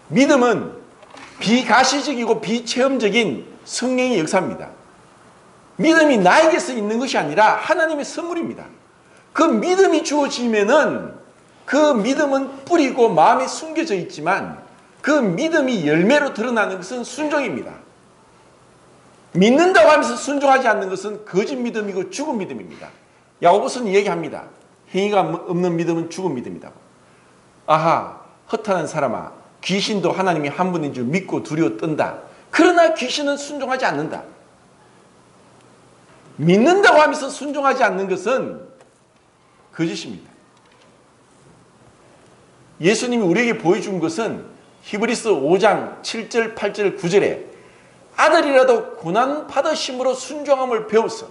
믿음은 비가시적이고 비체험적인 성령의 역사입니다. 믿음이 나에게서 있는 것이 아니라 하나님의 선물입니다. 그 믿음이 주어지면은 그 믿음은 뿌리고 마음에 숨겨져 있지만 그 믿음이 열매로 드러나는 것은 순종입니다. 믿는다고 하면서 순종하지 않는 것은 거짓 믿음이고 죽은 믿음입니다. 야고보서는 얘기합니다. 행위가 없는 믿음은 죽은 믿음이다. 아하, 허탄한 사람아, 귀신도 하나님이 한 분인 줄 믿고 두려워 떤다. 그러나 귀신은 순종하지 않는다. 믿는다고 하면서 순종하지 않는 것은 거짓입니다. 예수님이 우리에게 보여준 것은 히브리서 5장 7절, 8절, 9절에 아들이라도 고난 받으심으로 순종함을 배워서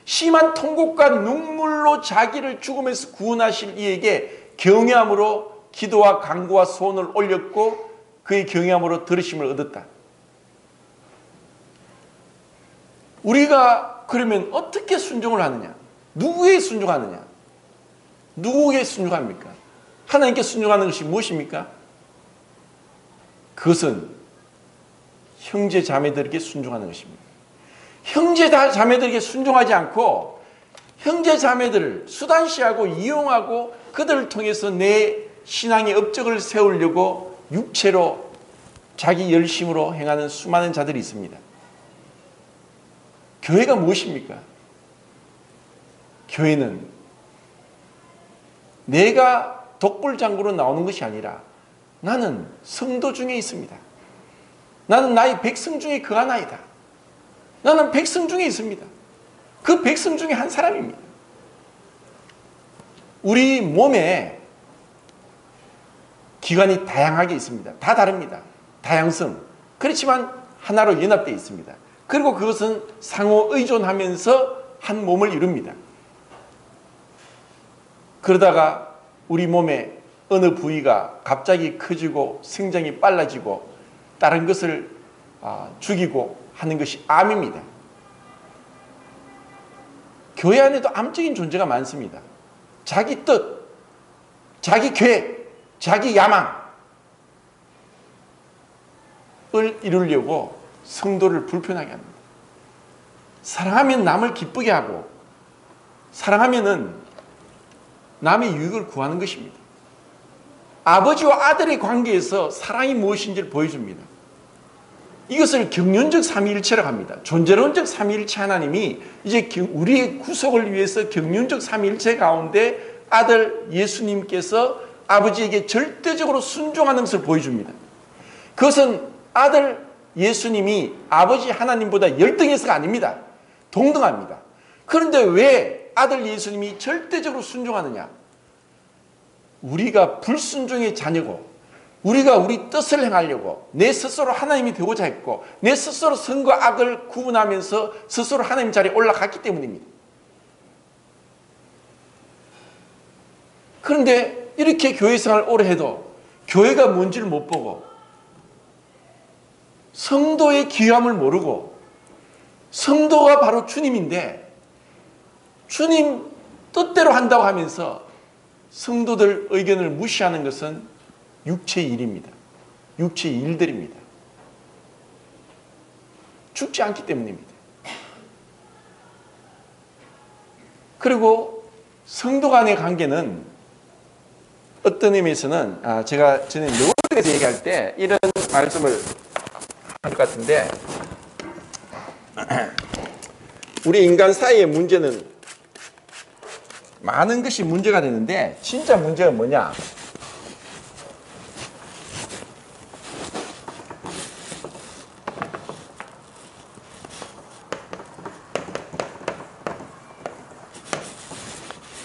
심한 통곡과 눈물로 자기를 죽음에서 구원하실 이에게 경외함으로 기도와 간구와 소원을 올렸고 그의 경외함으로 들으심을 얻었다. 우리가 그러면 어떻게 순종을 하느냐? 누구에게 순종하느냐? 누구에게 순종합니까? 하나님께 순종하는 것이 무엇입니까? 그것은 형제 자매들에게 순종하는 것입니다. 형제 자매들에게 순종하지 않고 형제 자매들을 수단시하고 이용하고 그들을 통해서 내 신앙의 업적을 세우려고 육체로 자기 열심으로 행하는 수많은 자들이 있습니다. 교회가 무엇입니까? 교회는 내가 독불장구로 나오는 것이 아니라 나는 성도 중에 있습니다. 나는 나의 백성 중에 그 하나이다. 나는 백성 중에 있습니다. 그 백성 중에 한 사람입니다. 우리 몸에 기관이 다양하게 있습니다. 다 다릅니다. 다양성. 그렇지만 하나로 연합되어 있습니다. 그리고 그것은 상호 의존하면서 한 몸을 이룹니다. 그러다가 우리 몸에 어느 부위가 갑자기 커지고 생장이 빨라지고 다른 것을 죽이고 하는 것이 암입니다. 교회 안에도 암적인 존재가 많습니다. 자기 뜻, 자기 계획, 자기 야망을 이루려고 성도를 불편하게 합니다. 사랑하면 남을 기쁘게 하고 사랑하면은 남의 유익을 구하는 것입니다. 아버지와 아들의 관계에서 사랑이 무엇인지를 보여줍니다. 이것을 경륜적 삼위일체라고 합니다. 존재론적 삼위일체 하나님이 이제 우리의 구속을 위해서 경륜적 삼위일체 가운데 아들 예수님께서 아버지에게 절대적으로 순종하는 것을 보여줍니다. 그것은 아들 예수님이 아버지 하나님보다 열등해서가 아닙니다. 동등합니다. 그런데 왜 아들 예수님이 절대적으로 순종하느냐? 우리가 불순종의 자녀고 우리가 우리 뜻을 행하려고 내 스스로 하나님이 되고자 했고 내 스스로 선과 악을 구분하면서 스스로 하나님 자리에 올라갔기 때문입니다. 그런데 이렇게 교회 생활을 오래 해도 교회가 뭔지를 못 보고 성도의 귀함을 모르고 성도가 바로 주님인데 주님 뜻대로 한다고 하면서 성도들 의견을 무시하는 것은 육체의 일입니다. 육체의 일들입니다. 죽지 않기 때문입니다. 그리고 성도 간의 관계는 어떤 의미에서는 제가 전에 노력에 대해서 얘기할 때 이런 말씀을 할 것 같은데 우리 인간 사이의 문제는 많은 것이 문제가 되는데 진짜 문제가 뭐냐?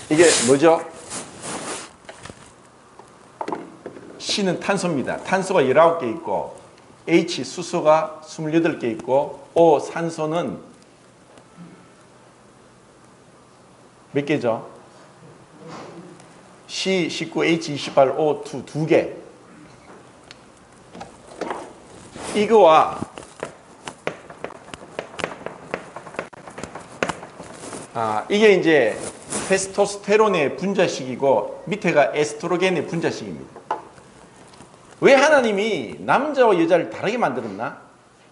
이게 뭐죠? C는 탄소입니다. 탄소가 19개 있고 H 수소가 28개 있고 O 산소는 몇 개죠? C 19, H 28, O 2개. 이거와 이게 이제 테스토스테론의 분자식이고 밑에가 에스트로겐의 분자식입니다. 왜 하나님이 남자와 여자를 다르게 만들었나?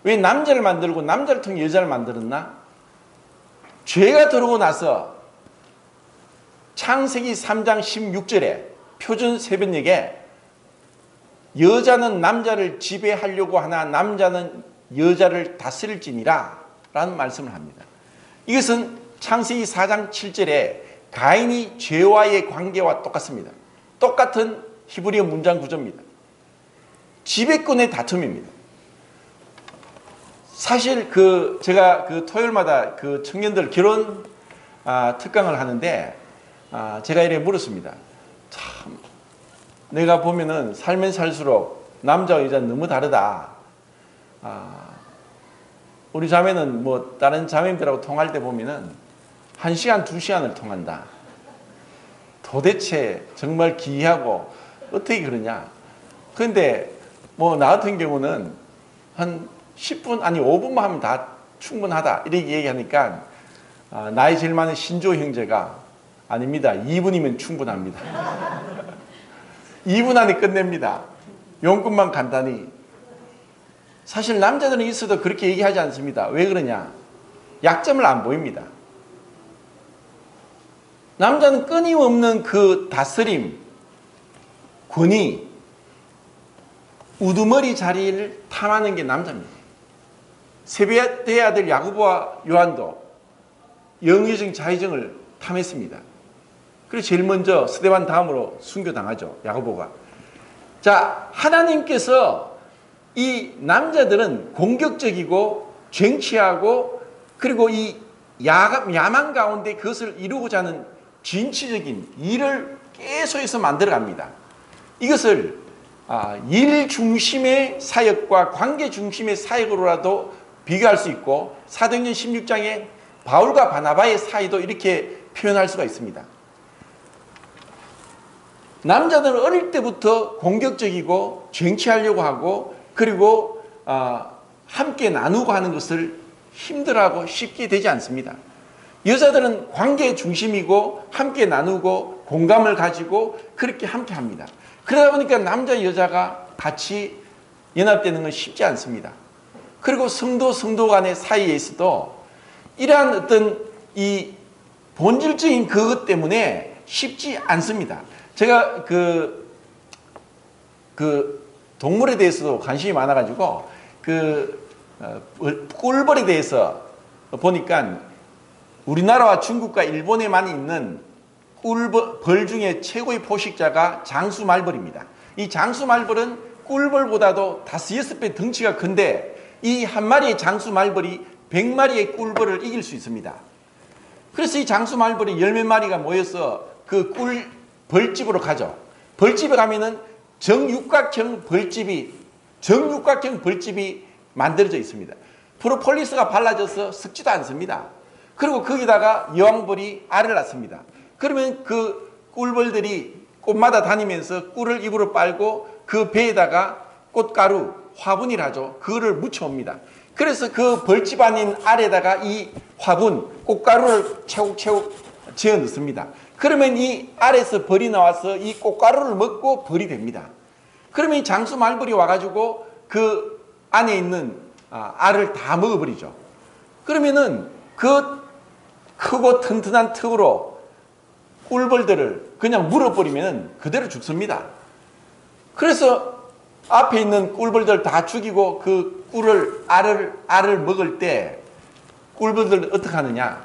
왜 남자를 만들고 남자를 통해 여자를 만들었나? 죄가 들어오고 나서 창세기 3장 16절에 표준 세변역에 여자는 남자를 지배하려고 하나 남자는 여자를 다스릴지니라 라는 말씀을 합니다. 이것은 창세기 4장 7절에 가인이 죄와의 관계와 똑같습니다. 똑같은 히브리어 문장 구조입니다. 지배권의 다툼입니다. 사실 제가 토요일마다 청년들 결혼 특강을 하는데 제가 이렇게 물었습니다. 참 내가 보면은 살면 살수록 남자와 여자는 너무 다르다. 우리 자매는 뭐 다른 자매들하고 통할 때 보면은 1시간, 2시간을 통한다. 도대체 정말 기이하고 어떻게 그러냐. 그런데 뭐 나 같은 경우는 한 10분 아니 5분만 하면 다 충분하다 이렇게 얘기하니까 나이 제일 많은 신조 형제가 아닙니다. 2분이면 충분합니다. 2분 안에 끝냅니다. 용건만 간단히. 사실 남자들은 있어도 그렇게 얘기하지 않습니다. 왜 그러냐? 약점을 안 보입니다. 남자는 끊임없는 그 다스림, 권위, 우두머리 자리를 탐하는 게 남자입니다. 세배의 아들 야고보와 요한도 영의정 자의정을 탐했습니다. 그래서 제일 먼저 스데반 다음으로 순교당하죠. 야고보가. 자, 하나님께서 이 남자들은 공격적이고 쟁취하고 그리고 이 야망 가운데 그것을 이루고자 하는 진취적인 일을 계속해서 만들어갑니다. 이것을 일 중심의 사역과 관계 중심의 사역으로라도 비교할 수 있고 사도행전 16장에 바울과 바나바의 사이도 이렇게 표현할 수가 있습니다. 남자들은 어릴 때부터 공격적이고 쟁취하려고 하고 그리고 함께 나누고 하는 것을 힘들어하고 쉽게 되지 않습니다. 여자들은 관계 중심이고 함께 나누고 공감을 가지고 그렇게 함께 합니다. 그러다 보니까 남자 여자가 같이 연합되는 건 쉽지 않습니다. 그리고 성도 간의 사이에서도 이러한 어떤 이 본질적인 그것 때문에 쉽지 않습니다. 제가 동물에 대해서도 관심이 많아가지고 꿀벌에 대해서 보니까 우리나라와 중국과 일본에만 있는 꿀벌 중에 최고의 포식자가 장수말벌입니다. 이 장수말벌은 꿀벌보다도 5-6배 덩치가 큰데 이 한 마리의 장수말벌이 100마리의 꿀벌을 이길 수 있습니다. 그래서 이 장수말벌이 10몇 마리가 모여서 그 벌집으로 가죠. 벌집에 가면은 정육각형 벌집이 만들어져 있습니다. 프로폴리스가 발라져서 썩지도 않습니다. 그리고 거기다가 여왕벌이 알을 낳습니다. 그러면 그 꿀벌들이 꽃마다 다니면서 꿀을 입으로 빨고 그 배에다가 꽃가루, 화분이라죠. 그거를 묻혀옵니다. 그래서 그 벌집 아닌 알에다가 이 화분, 꽃가루를 차곡차곡 지어 넣습니다. 그러면 이 알에서 벌이 나와서 이 꽃가루를 먹고 벌이 됩니다. 그러면 이 장수 말벌이 와가지고 그 안에 있는 알을 다 먹어버리죠. 그러면은 그 크고 튼튼한 턱으로 꿀벌들을 그냥 물어버리면 그대로 죽습니다. 그래서 앞에 있는 꿀벌들 다 죽이고 그 꿀을, 알을 먹을 때 꿀벌들 어떻게 하느냐.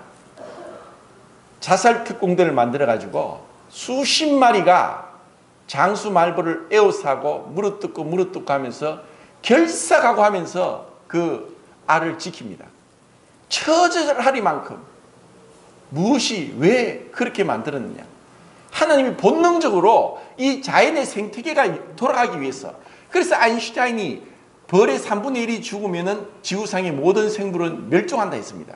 자살 특공대를 만들어가지고 수십 마리가 장수 말벌을 에워싸고 물어뜯고 하면서 결사가고 하면서 그 알을 지킵니다. 처절하리만큼 무엇이 왜 그렇게 만들었느냐. 하나님이 본능적으로 이 자연의 생태계가 돌아가기 위해서. 그래서 아인슈타인이 벌의 3분의 1이 죽으면 지구상의 모든 생물은 멸종한다 했습니다.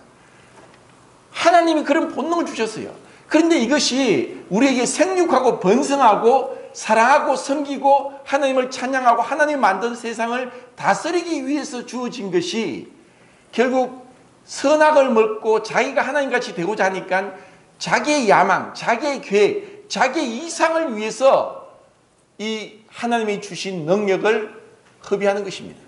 하나님이 그런 본능을 주셨어요. 그런데 이것이 우리에게 생육하고 번성하고 사랑하고 섬기고 하나님을 찬양하고 하나님 만든 세상을 다스리기 위해서 주어진 것이 결국 선악을 먹고 자기가 하나님같이 되고자 하니까 자기의 야망, 자기의 계획, 자기의 이상을 위해서 이 하나님이 주신 능력을 허비하는 것입니다.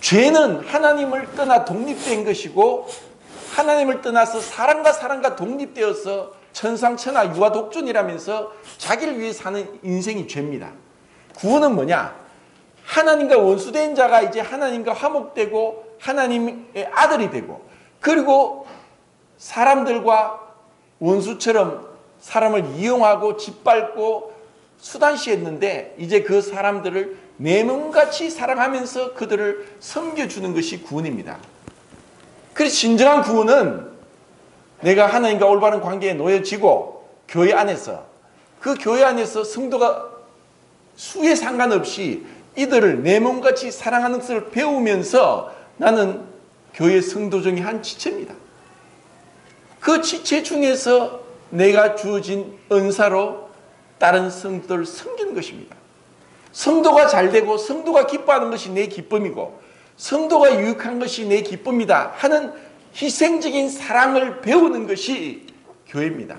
죄는 하나님을 떠나 독립된 것이고 하나님을 떠나서 사람과 독립되어서 천상천하 유아독존이라면서 자기를 위해 사는 인생이 죄입니다. 구원은 뭐냐? 하나님과 원수된 자가 이제 하나님과 화목되고 하나님의 아들이 되고 그리고 사람들과 원수처럼 사람을 이용하고 짓밟고 수단시했는데 이제 그 사람들을 내 몸같이 사랑하면서 그들을 섬겨주는 것이 구원입니다. 그래서 진정한 구원은 내가 하나님과 올바른 관계에 놓여지고 교회 안에서 그 교회 안에서 성도가 수에 상관없이 이들을 내 몸같이 사랑하는 것을 배우면서 나는 교회 성도 중에 한 지체입니다. 그 지체 중에서 내가 주어진 은사로 다른 성도를 섬기는 것입니다. 성도가 잘되고 성도가 기뻐하는 것이 내 기쁨이고 성도가 유익한 것이 내 기쁨이다 하는 희생적인 사랑을 배우는 것이 교회입니다.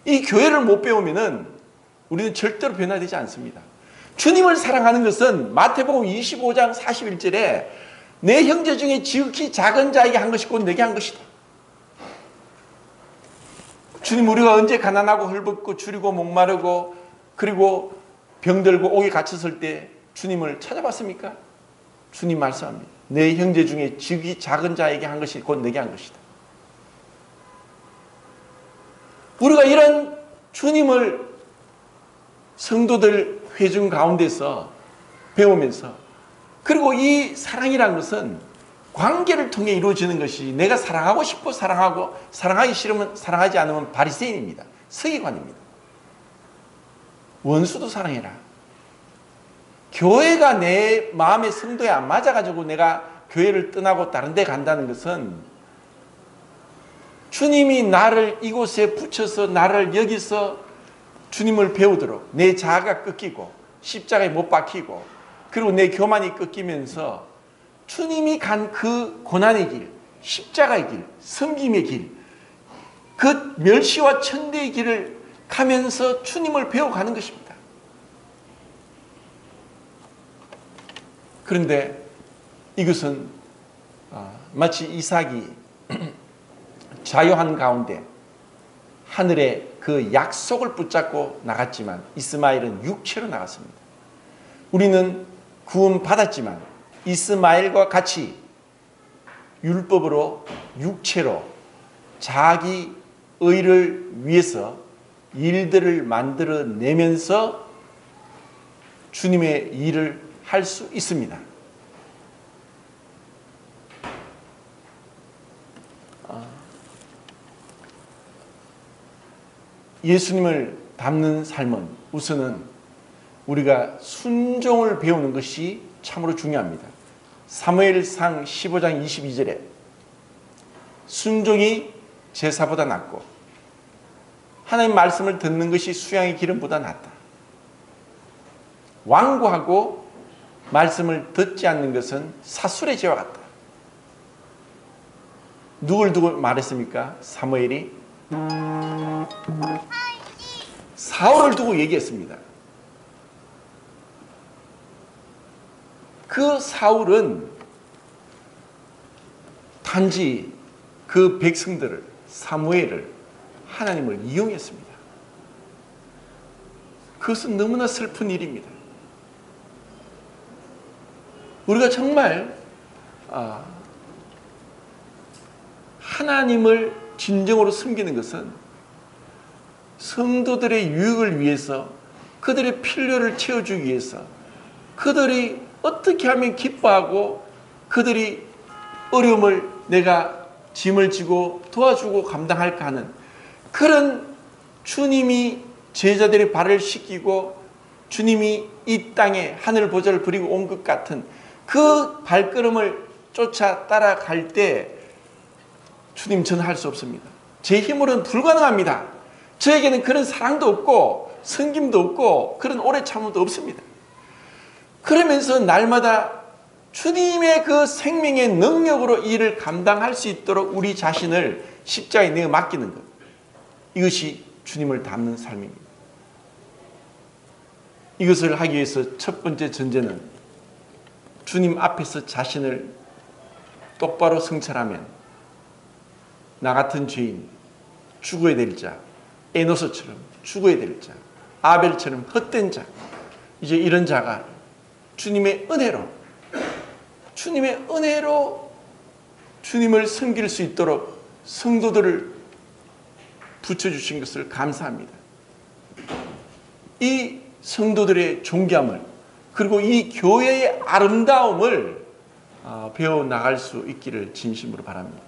이 교회를 못 배우면 우리는 절대로 변화되지 않습니다. 주님을 사랑하는 것은 마태복음 25장 41절에 내 형제 중에 지극히 작은 자에게 한 것이 곧 내게 한 것이다. 주님, 우리가 언제 가난하고 헐벗고 줄이고 목마르고 그리고 병들고 옥에 갇혔을 때 주님을 찾아봤습니까? 주님 말씀합니다. 내 형제 중에 지극히 작은 자에게 한 것이 곧 내게 한 것이다. 우리가 이런 주님을 성도들 회중 가운데서 배우면서 그리고 이 사랑이라는 것은 관계를 통해 이루어지는 것이 내가 사랑하고 싶어 사랑하고 사랑하기 싫으면 사랑하지 않으면 바리새인입니다. 서기관입니다. 원수도 사랑해라. 교회가 내 마음의 성도에 안 맞아가지고 내가 교회를 떠나고 다른 데 간다는 것은 주님이 나를 이곳에 붙여서 나를 여기서 주님을 배우도록 내 자아가 꺾이고 십자가에 못 박히고 그리고 내 교만이 꺾이면서 주님이 간 그 고난의 길, 십자가의 길, 섬김의 길, 그 멸시와 천대의 길을 가면서 주님을 배워가는 것입니다. 그런데 이것은 마치 이삭이 자유한 가운데 하늘의 그 약속을 붙잡고 나갔지만 이스마엘은 육체로 나갔습니다. 우리는 구원 받았지만 이스마엘과 같이 율법으로 육체로 자기 의를 위해서 일들을 만들어내면서 주님의 일을 할 수 있습니다. 예수님을 닮는 삶은 우선은 우리가 순종을 배우는 것이 참으로 중요합니다. 사무엘상 15장 22절에 순종이 제사보다 낫고 하나님 말씀을 듣는 것이 수양의 기름보다 낫다. 완고하고 말씀을 듣지 않는 것은 사술의 죄와 같다. 누굴 두고 말했습니까? 사무엘이 사울을 두고 얘기했습니다. 그 사울은 단지 그 백성들을, 사무엘을, 하나님을 이용했습니다. 그것은 너무나 슬픈 일입니다. 우리가 정말 하나님을 진정으로 섬기는 것은 성도들의 유익을 위해서, 그들의 필요를 채워주기 위해서, 그들이 어떻게 하면 기뻐하고 그들이 어려움을 내가 짐을 지고 도와주고 감당할까 하는 그런, 주님이 제자들의 발을 씻기고 주님이 이 땅에 하늘 보좌를 부리고 온 것 같은 그 발걸음을 쫓아 따라갈 때 주님, 저는 할 수 없습니다. 제 힘으로는 불가능합니다. 저에게는 그런 사랑도 없고 섬김도 없고 그런 오래 참음도 없습니다. 그러면서 날마다 주님의 그 생명의 능력으로 일을 감당할 수 있도록 우리 자신을 십자가에 내어 맡기는 것, 이것이 주님을 닮는 삶입니다. 이것을 하기 위해서 첫 번째 전제는 주님 앞에서 자신을 똑바로 성찰하면 나 같은 죄인, 죽어야 될 자, 에노스처럼 죽어야 될 자, 아벨처럼 헛된 자, 이제 이런 자가 주님의 은혜로 주님을 섬길 수 있도록 성도들을 붙여주신 것을 감사합니다. 이 성도들의 존귀함을, 그리고 이 교회의 아름다움을 배워나갈 수 있기를 진심으로 바랍니다.